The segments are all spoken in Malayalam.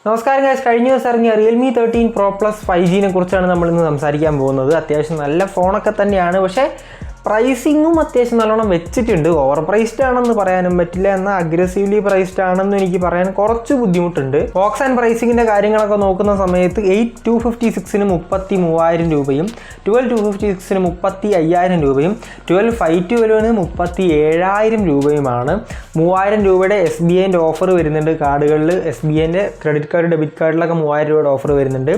നമസ്കാരം ഗൈസ്, കഴിഞ്ഞ ദിവസം ഇറങ്ങിയ Realme 13 Pro Plus 5G കുറിച്ചാണ് നമ്മൾ ഇന്ന് സംസാരിക്കാൻ പോകുന്നത്. അത്യാവശ്യം നല്ല ഫോണൊക്കെ തന്നെയാണ്, പക്ഷേ പ്രൈസിങ്ങും അത്യാവശ്യം നല്ലോണം വെച്ചിട്ടുണ്ട്. ഓവർ പ്രൈസ്ഡ് ആണെന്ന് പറയാനും പറ്റില്ല, എന്നാൽ അഗ്രസീവ്ലി പ്രൈസ്ഡ് ആണെന്ന് എനിക്ക് പറയാൻ കുറച്ച് ബുദ്ധിമുട്ടുണ്ട്. ബോക്സ് ആൻഡ് പ്രൈസിങ്ങിൻ്റെ കാര്യങ്ങളൊക്കെ നോക്കുന്ന സമയത്ത് 8256-ന് 33,000 രൂപയും 12256-ന് 35,000 രൂപയും 12512-ന് 37,000 രൂപയുമാണ്. 3,000 രൂപയുടെ SBIൻ്റെ ഓഫർ വരുന്നുണ്ട് കാർഡുകളിൽ. SBIൻ്റെ ക്രെഡിറ്റ് കാർഡ്, ഡെബിറ്റ് കാർഡിലൊക്കെ 3,000 രൂപയുടെ ഓഫർ വരുന്നുണ്ട്.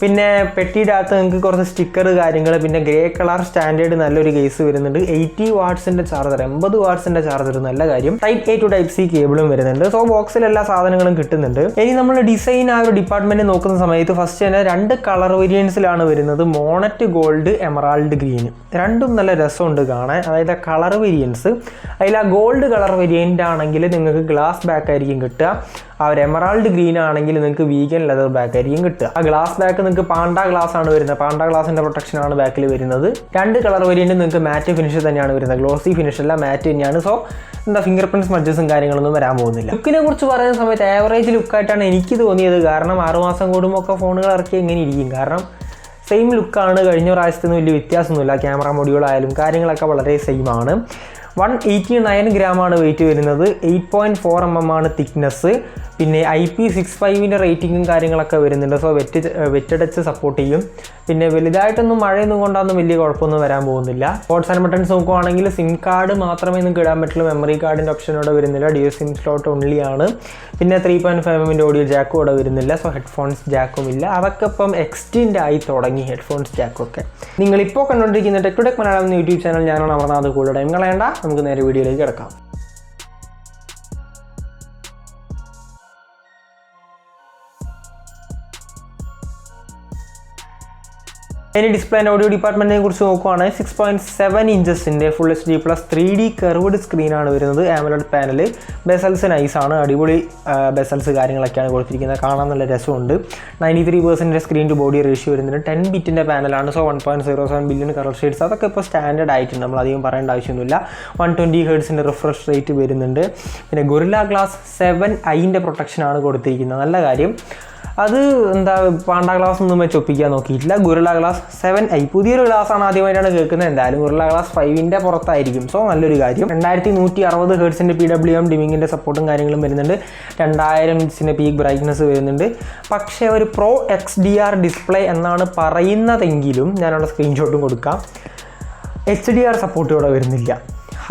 പിന്നെ പെട്ടിയുടെ അകത്ത് നിങ്ങൾക്ക് കുറച്ച് സ്റ്റിക്കർ കാര്യങ്ങൾ, പിന്നെ ഗ്രേ കളർ സ്റ്റാൻഡേർഡ് നല്ലൊരു കേസ് വരുന്നുണ്ട്. 80 വാട്ട്സിൻ്റെ ചാർജർ, 80 വാട്ട്സിൻ്റെ ചാർജർ, നല്ല കാര്യം. Type A to Type C കേബിളും വരുന്നുണ്ട്. സോ ബോക്സിൽ എല്ലാ സാധനങ്ങളും കിട്ടുന്നുണ്ട്. ഇനി നമ്മൾ ഡിസൈൻ ആ ഒരു ഡിപ്പാർട്ട്മെന്റ് നോക്കുന്ന സമയത്ത് ഫസ്റ്റ് തന്നെ 2 കളർ വേരിയൻസിലാണ് വരുന്നത്. Monnet gold, emerald green. രണ്ടും നല്ല രസമുണ്ട് കാണാൻ. അതായത് കളർ വേരിയൻസ്, അതിൽ ആ ഗോൾഡ് കളർ വേരിയൻ്റ് ആണെങ്കിൽ നിങ്ങൾക്ക് ഗ്ലാസ് ബാക്ക് ആയിരിക്കും കിട്ടുക. ആ ഒരു എമറാൾഡ് ഗ്രീൻ ആണെങ്കിൽ നിങ്ങൾക്ക് വീഗൻ ലെതർ ബാക്ക് ആയിരിക്കും കിട്ടുക. ആ ഗ്ലാസ് ബാക്ക് നിങ്ങൾക്ക് പാണ്ട ഗ്ലാസ് ആണ് വരുന്നത്. പാണ്ട ഗ്ലാസിൻ്റെ പ്രൊട്ടക്ഷൻ ആണ് ബാക്കിൽ വരുന്നത്. 2 കളർ വേരിയൻറ്റ് നിങ്ങൾക്ക് മാറ്റ് ഫിനിഷ് തന്നെയാണ് വരുന്നത്. ഗ്ലോസി ഫിനിഷ് അല്ല, മാറ്റ് തന്നെയാണ്. സോ ഫിംഗർ പ്രിൻറ്റ് സ്മഡ്ജസും കാര്യങ്ങളൊന്നും വരാൻ പോകുന്നില്ല. ലുക്കിനെ കുറിച്ച് പറയുന്ന സമയത്ത് ആവറേജ് ലുക്കായിട്ടാണ് എനിക്ക് തോന്നിയത്. കാരണം 6 മാസം കൂടുമ്പോൾ ഒക്കെ ഫോണുകൾ ഇറക്കി എങ്ങനെ ഇരിക്കും. കാരണം സെയിം ലുക്കാണ്, കഴിഞ്ഞ പ്രാവശ്യത്തിന് വലിയ വ്യത്യാസമൊന്നുമില്ല. ക്യാമറ മൊഡ്യൂളായാലും കാര്യങ്ങളൊക്കെ വളരെ സെയിം ആണ്. 189 ഗ്രാമാണ് വെയിറ്റ് വരുന്നത്. 8.4 mm ആണ് തിക്നെസ്. പിന്നെ IP65ൻ്റെ റേറ്റിങ്ങും കാര്യങ്ങളൊക്കെ വരുന്നുണ്ട്. സോ വെറ്റടച്ച് സപ്പോർട്ട് ചെയ്യും. പിന്നെ വലുതായിട്ടൊന്നും മഴയൊന്നും കൊണ്ടൊന്നും വലിയ കുഴപ്പമൊന്നും വരാൻ പോകുന്നില്ല. പോർട്സ് ആൻഡ് ബട്ടൺസ് നോക്കുവാണെങ്കിൽ സിം കാർഡ് മാത്രമേ നിങ്ങൾക്ക് ഇടാൻ പറ്റുള്ളൂ. മെമ്മറി കാർഡിൻ്റെ ഓപ്ഷനോടെ വരുന്നില്ല. ഡ്യുവൽ സിം സ്ലോട്ട് ഓൺലി ആണ്. പിന്നെ 3.5 mm ഓഡിയോ ജാക്കും ഇവിടെ വരുന്നില്ല. സോ ഹെഡ്ഫോൺസ് ജാക്കും ഇല്ല. അതൊക്കെ ഇപ്പം എക്സ്റ്റെൻഡ് ആയി തുടങ്ങി, ഹെഡ്ഫോൺസ് ജാക്കൊക്കെ. നിങ്ങളിപ്പോൾ കണ്ടുകൊണ്ടിരിക്കുന്ന ടെക് ടു ടെക് മലയാളം എന്ന യൂട്യൂബ് ചാനൽ, ഞാനാണ് അമർനാഥ്. കൂടെ ടൈം കളയണ്ട, നമുക്ക് നേരെ വീഡിയോയിലേക്ക് കിടക്കാം. ഇനി ഡിസ്പ്ലേ ആൻഡ് ഓഡിയോ ഡിപ്പാർട്ട്മെൻറ്റിനെ കുറിച്ച് നോക്കുവാണെങ്കിൽ 6.7 ഇഞ്ചസിൻ്റെ full HD plus 3D curved സ്ക്രീനാണ് വരുന്നത്. ആമോലെഡ് പാനൽ, ബെസൽസ് നൈസാണ്, അടിപൊളി ബെസൽസ് കാര്യങ്ങളൊക്കെയാണ് കൊടുത്തിരിക്കുന്നത്. കാണാൻ നല്ല രസമുണ്ട്. 93% സ്ക്രീൻ ടു ബോഡി റേഷ്യോ വരുന്നുണ്ട്. 10 ബിറ്റിൻ്റെ പാനലാണ്. സോ 1.07 ബില്യൺ കളർ ഷെയ്ഡ്സ്, അതൊക്കെ ഇപ്പോൾ സ്റ്റാൻഡേർഡ് ആയിട്ടുണ്ട്, നമ്മളധികം പറയേണ്ട ആവശ്യമൊന്നുമില്ല. 120 ഹെർട്സിൻ്റെ റിഫ്രഷ് റേറ്റ് വരുന്നുണ്ട്. പിന്നെ ഗൊറില്ല ഗ്ലാസ് 7i പ്രൊട്ടക്ഷനാണ് കൊടുത്തിരിക്കുന്നത്. നല്ല കാര്യം. അത് പാണ്ട ഗ്ലാസ് ഒന്നും വെച്ച് ഒപ്പിക്കാൻ നോക്കിയിട്ടില്ല. ഗൊറില്ല ഗ്ലാസ് 7i പുതിയൊരു ഗ്ലാസ്സാണ്, ആദ്യമായിട്ടാണ് കേൾക്കുന്നത്. എന്തായാലും ഗൊറില്ല ഗ്ലാസ് 5ൻ്റെ പുറത്തായിരിക്കും. സോ നല്ലൊരു കാര്യം. 2160 ഹെർട്സിൻ്റെ PWM ഡിമിങ്ങിൻ്റെ സപ്പോർട്ടും കാര്യങ്ങളും വരുന്നുണ്ട്. 2000 നിറ്റ്സിൻ്റെ പീക്ക് ബ്രൈറ്റ്നസ് വരുന്നുണ്ട്. പക്ഷേ ഒരു Pro XDR ഡിസ്പ്ലേ എന്നാണ് പറയുന്നതെങ്കിലും, ഞാനവിടെ സ്ക്രീൻഷോട്ടും കൊടുക്കാം, HDR സപ്പോർട്ട് ഇവിടെ വരുന്നില്ല.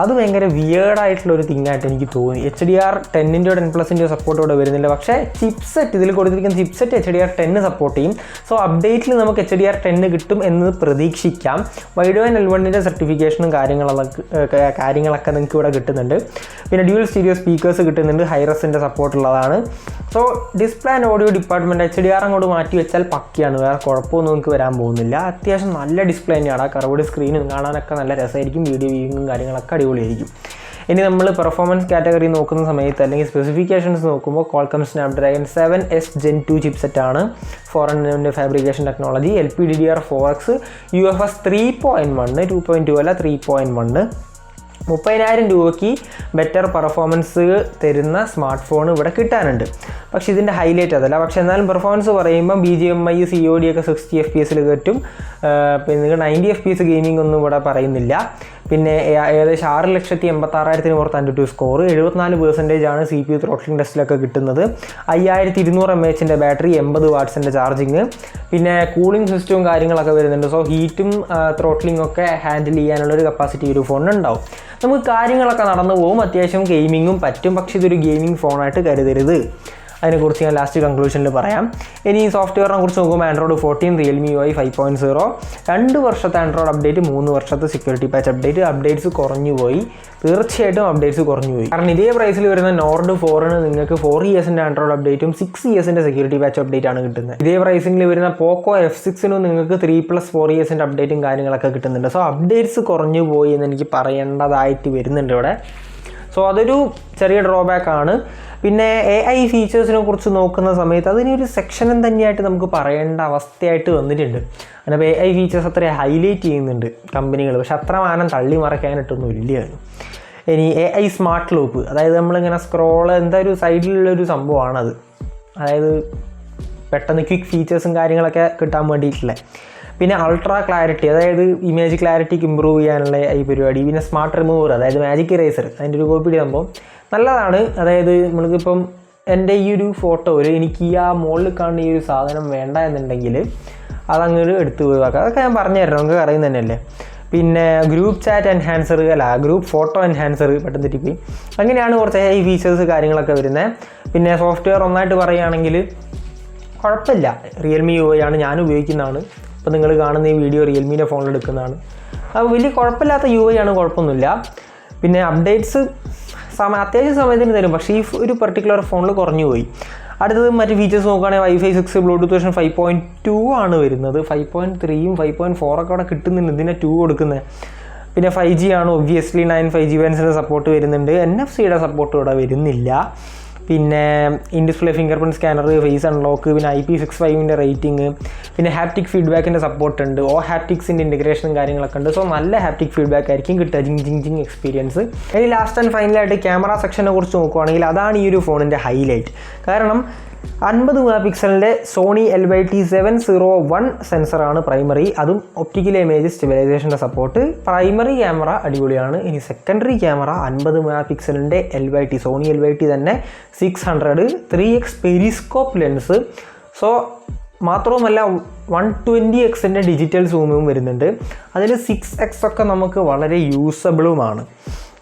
അത് ഭയങ്കര വിയേർഡായിട്ടുള്ളൊരു തിങ്ങായിട്ട് എനിക്ക് തോന്നി. HDR 10ൻ്റെയോ 10+ൻ്റെയോ സപ്പോർട്ട് ഇവിടെ വരുന്നില്ല. പക്ഷേ ചിപ്സെറ്റ്, ഇതിൽ കൊടുത്തിരിക്കുന്ന ചിപ്സെറ്റ് HDR 10 സപ്പോർട്ട് ചെയ്യും. സോ അപ്ഡേറ്റിൽ നമുക്ക് HDR 10 കിട്ടും എന്ന് പ്രതീക്ഷിക്കാം. Widevine L1ൻ്റെ സർട്ടിഫിക്കേഷനും കാര്യങ്ങളൊക്കെ നിങ്ങൾക്ക് ഇവിടെ കിട്ടുന്നുണ്ട്. പിന്നെ ഡ്യുവൽ സ്റ്റീരിയോ സ്പീക്കേഴ്സ് കിട്ടുന്നുണ്ട്. ഹൈറസിൻ്റെ സപ്പോർട്ട് ഉള്ളതാണ്. So display and audio department HDR അങ്ങോട്ട് മാറ്റി വെച്ചാൽ പക്കയാണ്, വേറെ കുഴപ്പമൊന്നും നിങ്ങൾക്ക് വരാൻ പോകുന്നില്ല. അത്യാവശ്യം നല്ല ഡിസ്പ്ലേ തന്നെയാണ്. കർവ്ഡ് സ്ക്രീനും കാണാനൊക്കെ നല്ല രസമായിരിക്കും. വീഡിയോ വ്യൂയിങ്ങും കാര്യങ്ങളൊക്കെ അടിപൊളിയായിരിക്കും. ഇനി നമ്മൾ പെർഫോമൻസ് കാറ്റഗറി നോക്കുന്ന സമയത്ത് അല്ലെങ്കിൽ സ്പെസിഫിക്കേഷൻസ് നോക്കുമ്പോൾ Qualcomm Snapdragon 7S Gen 2 ചിപ്സെറ്റാണ്. 4nm fabrication technology, LPDDR4X, UFS 3.1, 2.2 അല്ല 3.1. 30,000 രൂപയ്ക്ക് ബെറ്റർ പെർഫോമൻസ് തരുന്ന സ്മാർട്ട് ഫോൺ ഇവിടെ കിട്ടാനുണ്ട്. പക്ഷേ ഇതിൻ്റെ ഹൈലൈറ്റ് അതല്ല. പക്ഷേ എന്നാലും പെർഫോമൻസ് പറയുമ്പോൾ BGMI COD ഒക്കെ 60 FPS കിട്ടും. പിന്നെ നിങ്ങൾക്ക് 90 FPS ഗെയിമിംഗ് ഒന്നും ഇവിടെ പറയുന്നില്ല. പിന്നെ ഏകദേശം 6,86,000 പുറത്ത് AnTuTu സ്കോർ, 74% ആണ് CPU ത്രോട്ട്ലിംഗ് ടെസ്റ്റിലൊക്കെ കിട്ടുന്നത്. 5200 mAh ബാറ്ററി, 80 വാട്ട്സിൻ്റെ ചാർജിങ്. പിന്നെ കൂളിംഗ് സിസ്റ്റവും കാര്യങ്ങളൊക്കെ വരുന്നുണ്ട്. സോ ഹീറ്റും ത്രോട്ട്ലിംഗ് ഒക്കെ ഹാൻഡിൽ ചെയ്യാനുള്ളൊരു കപ്പാസിറ്റി ഒരു ഫോണിനുണ്ടാവും. നമുക്ക് കാര്യങ്ങളൊക്കെ നടന്നു പോകും. അത്യാവശ്യം ഗെയിമിങ്ങും പറ്റും. പക്ഷേ ഇതൊരു ഗെയിമിംഗ് ഫോണായിട്ട് കരുതരുത്. അതിനെക്കുറിച്ച് ഞാൻ ലാസ്റ്റ് കൺക്ലൂഷനിൽ പറയാം. ഇനി സോഫ്റ്റ്വെയറിനെ കുറിച്ച് നോക്കുമ്പോൾ Android 14, Realme UI 5.0, 2 വർഷത്തെ Android അപ്ഡേറ്റ്, 3 വർഷത്തെ സെക്യൂരിറ്റി പാച്ച് അപ്ഡേറ്റ്. അപ്ഡേറ്റ്സ് കുറഞ്ഞു പോയി, തീർച്ചയായിട്ടും അപ്ഡേറ്റ്സ് കുറഞ്ഞു പോയി. കാരണം ഇതേ പ്രൈസിൽ വരുന്ന Nord 4ന് നിങ്ങൾക്ക് 4 ഇയേഴ്സിൻ്റെ Android അപ്ഡേറ്റും 6 ഇയേഴ്സിൻ്റെ സെക്യൂരിറ്റി പാച്ച് അപ്ഡേറ്റ് ആണ് കിട്ടുന്നത്. ഇതേ പ്രൈസിൽ വരുന്ന Poco F6നും നിങ്ങൾക്ക് 3+4 ഇയേഴ്സിൻ്റെ അപ്ഡേറ്റും കാര്യങ്ങളൊക്കെ കിട്ടുന്നുണ്ട്. സോ അപ്ഡേറ്റ്സ് കുറഞ്ഞു പോയി എന്ന് എനിക്ക് പറയേണ്ടതായിട്ട് വരുന്നുണ്ട് ഇവിടെ. സോ അതൊരു ചെറിയ ഡ്രോബാക്ക് ആണ്. പിന്നെ AI ഫീച്ചേഴ്സിനെ കുറിച്ച് നോക്കുന്ന സമയത്ത് അതിനൊരു സെക്ഷനും തന്നെയായിട്ട് നമുക്ക് പറയേണ്ട അവസ്ഥയായിട്ട് വന്നിട്ടുണ്ട്. അതിനപ്പോൾ AI ഫീച്ചേഴ്സ് അത്ര ഹൈലൈറ്റ് ചെയ്യുന്നുണ്ട് കമ്പനികൾ, പക്ഷെ അത്ര മാനം തള്ളി മറയ്ക്കാനായിട്ടൊന്നും ഇല്ല. ഇനി AI സ്മാർട്ട് ലൂപ്പ്, അതായത് നമ്മളിങ്ങനെ സ്ക്രോൾ, എന്താ ഒരു സൈഡിലുള്ളൊരു സംഭവമാണത്. അതായത് പെട്ടെന്ന് ക്വിക്ക് ഫീച്ചേഴ്സും കാര്യങ്ങളൊക്കെ കിട്ടാൻ വേണ്ടിയിട്ടുള്ളത്. പിന്നെ അൾട്രാ ക്ലാരിറ്റി, അതായത് ഇമേജ് ക്ലാരിറ്റിക്ക് ഇമ്പ്രൂവ് ചെയ്യാനുള്ള ഈ പരിപാടി. പിന്നെ സ്മാർട്ട് റിമൂവർ, അതായത് മാജിക് ഇറേസർ, അതിൻ്റെ ഒരു കോപ്പി സംഭവം നല്ലതാണ്. അതായത് നമ്മൾക്കിപ്പം എൻ്റെ ഈ ഒരു ഫോട്ടോയിൽ എനിക്ക് ഈ ആ മുകളിൽ കാണുന്ന ഈ ഒരു സാധനം വേണ്ട എന്നുണ്ടെങ്കിൽ അതങ്ങോട്ട് എടുത്ത് ഒഴിവാക്കുക. അതൊക്കെ ഞാൻ പറഞ്ഞു തരണം, നമുക്ക് അറിയുന്നത് തന്നെയല്ലേ. പിന്നെ group chat enhancer, group photo enhancer, പെട്ടെന്ന് തെറ്റിപ്പോയി. അങ്ങനെയാണ് കുറച്ച് ഈ ഫീച്ചേഴ്സ് കാര്യങ്ങളൊക്കെ വരുന്നത്. പിന്നെ സോഫ്റ്റ്വെയർ ഒന്നായിട്ട് പറയുകയാണെങ്കിൽ കുഴപ്പമില്ല. റിയൽമി UI ആണ് ഞാൻ ഉപയോഗിക്കുന്നതാണ്. ഇപ്പോൾ നിങ്ങൾ കാണുന്ന ഈ വീഡിയോ റിയൽമീൻ്റെ ഫോണിൽ എടുക്കുന്നതാണ്. അപ്പോൾ വലിയ കുഴപ്പമില്ലാത്ത UI ആണ്, കുഴപ്പമൊന്നുമില്ല. പിന്നെ അപ്ഡേറ്റ്സ് അത്യാവശ്യം സമയത്തിന് തരും, പക്ഷേ ഈ ഒരു പെർട്ടിക്കുലർ ഫോണിൽ കുറഞ്ഞു പോയി. അടുത്തത് മറ്റ് ഫീച്ചേഴ്സ് നോക്കുകയാണെങ്കിൽ Wi-Fi 6, ബ്ലൂടൂത്ത് വെർഷൻ 5.2 ആണ് വരുന്നത്. 5.3ഉം 5.4 ഒക്കെ അവിടെ കിട്ടുന്നുണ്ട്, ഇതിനെ 2 കൊടുക്കുന്നത്. പിന്നെ 5G ആണ്, ഒബ്വിയസ്ലി 9 5G ബാൻഡ്സിൻ്റെ സപ്പോർട്ട് വരുന്നുണ്ട്. NFC-യുടെ സപ്പോർട്ട് ഇവിടെ വരുന്നില്ല. പിന്നെ in display fingerprint scanner, face unlock, പിന്നെ IP65ൻ്റെ റേറ്റിംഗ്, പിന്നെ ഹാപ്റ്റിക് ഫീഡ്ബാക്കിൻ്റെ സപ്പോർട്ട് ഉണ്ട്. ഹാപ്റ്റിക്സിൻ്റെ ഇൻറ്റഗ്രേഷനും കാര്യങ്ങളൊക്കെ ഉണ്ട്. സോ നല്ല ഹാപ്റ്റിക് ഫീഡ്ബാക്ക് ആയിരിക്കും കിട്ടുക, ജിങ് എക്സ്പീരിയൻസ്. ഇനി ലാസ്റ്റ് ആൻഡ് ഫൈനലായിട്ട് ക്യാമറ സെക്ഷനെ കുറിച്ച് നോക്കുകയാണെങ്കിൽ അതാണ് ഈ ഒരു ഫോണിൻ്റെ ഹൈലൈറ്റ്. കാരണം 50 MP സോണി LYT701 സെൻസറാണ് പ്രൈമറി, അതും ഒപ്റ്റിക്കൽ ഇമേജ് സ്റ്റെബിലൈസേഷൻ്റെ സപ്പോർട്ട്. പ്രൈമറി ക്യാമറ അടിപൊളിയാണ്. ഇനി secondary camera 50 MP LYT, Sony LYT തന്നെ 600 3x പെരിസ്കോപ്പ് ലെൻസ്. സോ മാത്രവുമല്ല 120x ഡിജിറ്റൽ സൂമും വരുന്നുണ്ട്. അതിൽ 6x ഒക്കെ നമുക്ക് വളരെ യൂസബിളുമാണ്.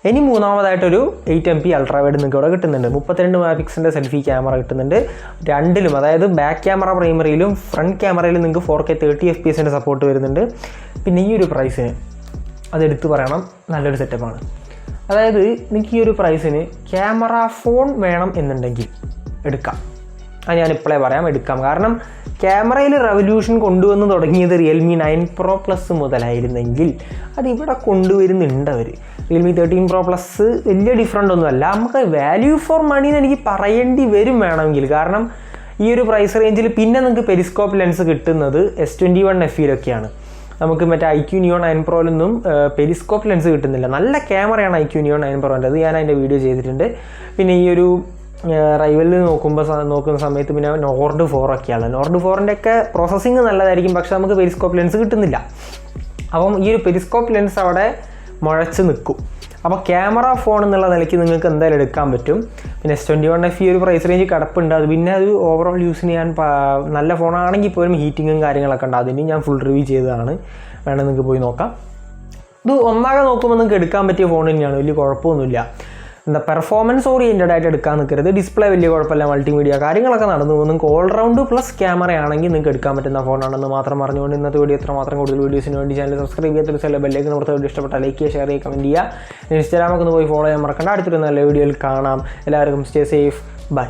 ഇനി മൂന്നാമതായിട്ടൊരു 8MP അൾട്രാവൈഡ് നിങ്ങൾക്ക് ഇവിടെ കിട്ടുന്നുണ്ട്. 32 MP സെൽഫി ക്യാമറ കിട്ടുന്നുണ്ട് രണ്ടിലും, അതായത് ബാക്ക് ക്യാമറ പ്രൈമറിയിലും ഫ്രണ്ട് ക്യാമറയിലും നിങ്ങൾക്ക് 4K 30 FPS സപ്പോർട്ട് വരുന്നുണ്ട്. പിന്നെ ഈ ഒരു പ്രൈസിന് അതെടുത്ത് പറയണം, നല്ലൊരു സെറ്റപ്പാണ്. അതായത് നിങ്ങൾക്ക് ഈ ഒരു പ്രൈസിന് ക്യാമറ ഫോൺ വേണം എന്നുണ്ടെങ്കിൽ എടുക്കാം. അത് ഞാൻ ഇപ്പോഴേ പറയാം, എടുക്കാം. കാരണം ക്യാമറയിൽ റെവല്യൂഷൻ കൊണ്ടുവന്ന് തുടങ്ങിയത് റിയൽമി 9 Pro Plus മുതലായിരുന്നെങ്കിൽ അതിവിടെ കൊണ്ടുവരുന്നുണ്ട് അവർ. റിയൽമി 13 Pro Plus വലിയ ഡിഫറൻ്റ് ഒന്നുമല്ല. നമുക്ക് വാല്യൂ ഫോർ മണി എന്ന് എനിക്ക് പറയേണ്ടി വരും വേണമെങ്കിൽ. കാരണം ഈ ഒരു പ്രൈസ് റേഞ്ചിൽ പിന്നെ നിങ്ങൾക്ക് പെരിസ്കോപ്പ് ലെൻസ് കിട്ടുന്നത് S21 FE'ലൊക്കെയാണ്. നമുക്ക് മറ്റേ IQ Neo 9 Pro'ലൊന്നും പെരിസ്കോപ്പ് ലെൻസ് കിട്ടുന്നില്ല. നല്ല ക്യാമറയാണ് IQ Neo 9 Pro'ൻ്റെ, അത് ഞാൻ അതിൻ്റെ വീഡിയോ ചെയ്തിട്ടുണ്ട്. പിന്നെ ഈ ഒരു റൈവലിൽ നോക്കുന്ന സമയത്ത് പിന്നെ നോർഡ് 4 ഒക്കെയാണ്. നോർഡ് 4ൻ്റെ ഒക്കെ പ്രോസസ്സിങ് നല്ലതായിരിക്കും, പക്ഷെ നമുക്ക് പെരിസ്കോപ്പ് ലെൻസ് കിട്ടുന്നില്ല. അപ്പം ഈ ഒരു പെരിസ്കോപ്പ് ലെൻസ് അവിടെ മുഴച്ച് നിൽക്കും. അപ്പോൾ ക്യാമറ ഫോൺ എന്നുള്ള നിലയ്ക്ക് നിങ്ങൾക്ക് എന്തായാലും എടുക്കാൻ പറ്റും. പിന്നെ S21 FE ഒരു പ്രൈസ് റേഞ്ച് കിടപ്പുണ്ട്. അത് പിന്നെ അത് ഓവറോൾ യൂസിന് ഞാൻ നല്ല ഫോണാണെങ്കിൽ പോലും ഹീറ്റിങ്ങും കാര്യങ്ങളൊക്കെ ഉണ്ട്. അതിന് ഞാൻ ഫുൾ റിവ്യൂ ചെയ്തതാണ്, വേണമെങ്കിൽ നിങ്ങൾക്ക് പോയി നോക്കാം. ഇത് ഒന്നാകെ നോക്കുമ്പോൾ നിങ്ങൾക്ക് എടുക്കാൻ പറ്റിയ ഫോൺ തന്നെയാണ്, വലിയ കുഴപ്പമൊന്നുമില്ല. പെർഫോമൻസ് ഓറിയൻറ്റഡ് ആയിട്ട് എടുക്കാൻ നിൽക്കരുത്. ഡിസ്പ്ലേ വലിയ കുഴപ്പമില്ല, മൾട്ടിമീഡിയ കാര്യങ്ങളൊക്കെ നടന്നു. നിങ്ങൾക്ക് ഓൾറൗണ്ട് പ്ലസ് ക്യാമറ ആണെങ്കിൽ നിങ്ങൾക്ക് എടുക്കാൻ പറ്റുന്ന ഫോണാണെന്ന് മാത്രം പറഞ്ഞുകൊണ്ട് ഇന്നത്തെ വീഡിയോ എത്ര മാത്രം കൂടുതൽ വീഡിയോസിന് വേണ്ടി ചാനൽ സബ്സ്ക്രൈബ് ചെയ്യാത്ത ബെല്ലേക്ക് നമ്മുടെ വീഡിയോ ഇഷ്ടപ്പെട്ട ലൈക്ക് ചെയ്യുക, ഷെയർ ചെയ്യുക, കമൻറ്റ് ചെയ്യുക. ഇൻസ്റ്റാഗ്രാമൊക്കെ ഒന്ന് പോയി ഫോളോ ചെയ്യാൻ മറക്കണ്ട. അടുത്തൊരു നല്ല വീഡിയോയിൽ കാണാം. എല്ലാവർക്കും സ്റ്റേ സേഫ്, ബൈ.